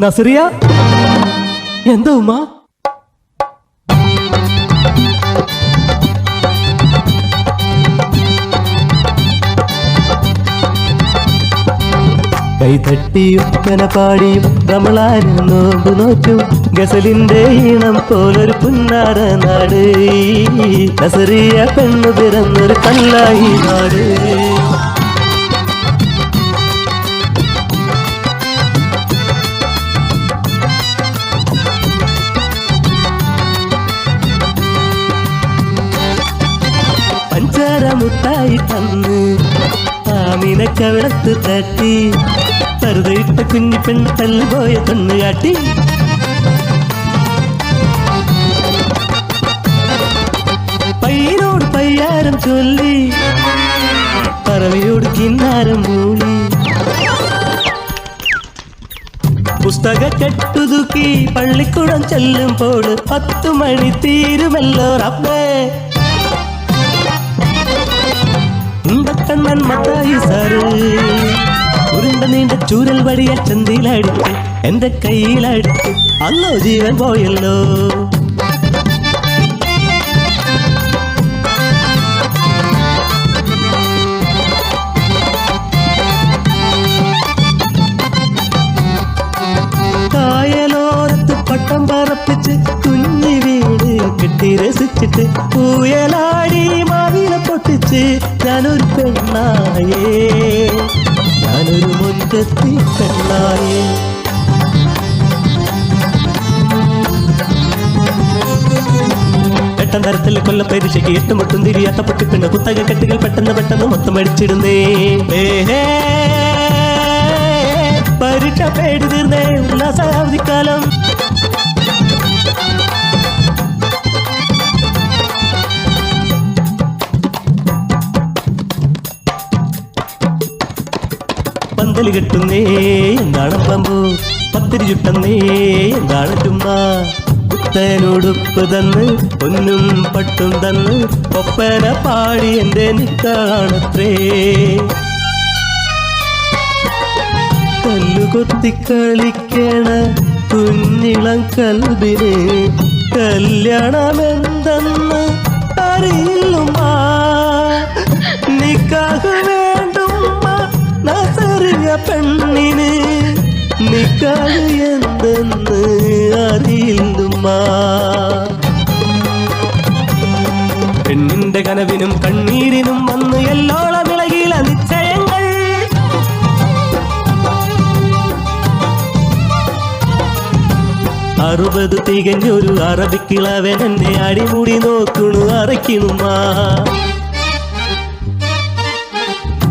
നസറിയ എന്താ ഉമ്മ? കൈതട്ടി ഉപ്പന പാടിയും റമളാനും നോമ്പ് നോറ്റും ഗസലിന്റെ ഈണം പോലൊരു പുന്നാര നാട്. നസറിയ പെണ്ണു പിറന്നൊരു കല്ലായി നാട്. പഞ്ചാര മുട്ടായി തന്ന് ആമിനക്കവിളത്ത് തട്ടി വെറുതെയിട്ട കുഞ്ഞി പെണ്ണ് തല്ലുപോയ കണ്ണു കാട്ടി. പയ്യനോട് പയ്യാരം ചൊല്ലി പറവയോട് കിന്നാരം മൂളി. പുസ്തക കെട്ടുതുക്കി പള്ളിക്കുടം ചെല്ലുമ്പോൾ 10 മണി തീരുമല്ലോ റബ്ബേ. കണ്ണൻ മത്തായി സാറ് ഉരുണ്ട നീണ്ട ചൂരൽ വടിയ ചന്തിയിലടിച്ച് എന്റെ കയ്യിലടിച്ച് അല്ലോ ജീവൻ പോയല്ലോ. കായലോരത്ത് പട്ടം പറപ്പിച്ച് കുഞ്ഞി വീട് കെട്ടി രസിച്ചിട്ട് പൂയലാടി മാവില പൊട്ടിച്ച് ഞാനൊരു പെണ്ണായേ, ഞാനൊരു മുൻകത്തി പെണ്ണായേ. എട്ടാം തരത്തിൽ കൊല്ലപ്പരിശയ്ക്ക് 8 മുട്ടും തിരിയാത്ത പൊട്ടിപ്പെണ്ണ് കുത്തക കെട്ടുകൾ പെട്ടെന്ന് മൊത്തം അടിച്ചിടുന്നേ. പരീക്ഷ പേടി തീർന്നേ ഉല്ലാസാവധിക്കാലം. പന്തല് കെട്ടുന്നേ എന്താണ് പമ്പു, പത്തിരി ചുട്ടുന്നേ എന്താണ് ചുമ്മ. പുത്തനുടുപ്പ് തന്ന് പൊന്നും പട്ടും തന്ന് ഒപ്പന പാടി എന്റെ നിക്കാണത്രേ. കല്ലുകൊത്തി കളിക്കണ കുഞ്ഞിളം കൽബിന് കല്യാണമെന്തെന്ന് അറിയില്ലുമ്മ. നിക്കാഹ് വേണ്ടുമ്മ നസറിയ പെണ്ണിന്, നിക്കാഹ് എന്തെന്ന് അറിയില്ലുമ്മ. പെണ്ണിന്റെ കനവിനും കണ്ണീരിനും വന്ന് എല്ലോളം ഇളകില നിശ്ചയങ്ങൾ. 60 തികഞ്ഞൊരു അറബിക്കിളവൻ എന്നെ അടിമുടി നോക്കണു അറയ്ക്കണുമ്മ.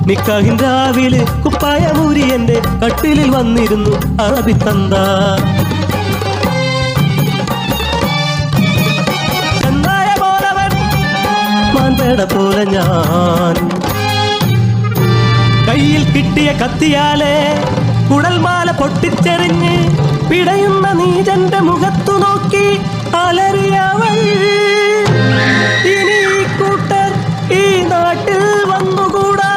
നിക്കാഹിൻ രാവിലെ കുപ്പായമൂരി എന്റെ കട്ടിലിൽ വന്നിരുന്നു അറബി തന്ത. ചന്തായ പോലവൻ മാൻപേട പോലെ ഞാൻ, കയ്യിൽ കിട്ടിയ കത്തിയാലെ കുടൽമാല പൊട്ടിച്ചെറിഞ്ഞ് പിടയുന്ന നീജന്റെ മുഖത്തു നോക്കി അലറിയവൾ. ഇനി കൂട്ടർ ഈ നാട്ടിൽ വന്നുകൂടാ,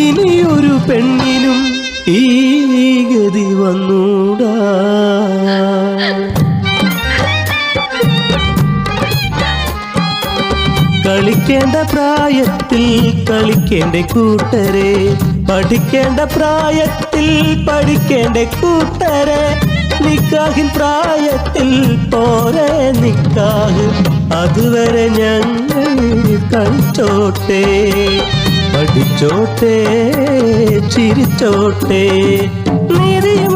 ഇനിയൊരു പെണ്ണിനും ഈ ഗതി വന്നൂടാ. കളിക്കേണ്ട പ്രായത്തിൽ കളിക്കേണ്ട കൂട്ടരെ, പഠിക്കേണ്ട പ്രായത്തിൽ പഠിക്കേണ്ട കൂട്ടരെ. നിക്കാഹിൻ പ്രായത്തിൽ പോരെ നിക്കാഹ്, അതുവരെ ഞങ്ങൾ കളിച്ചോട്ടെ, പഠിച്ചോട്ടെ, ചിരിച്ചോട്ടെ. നീതിയും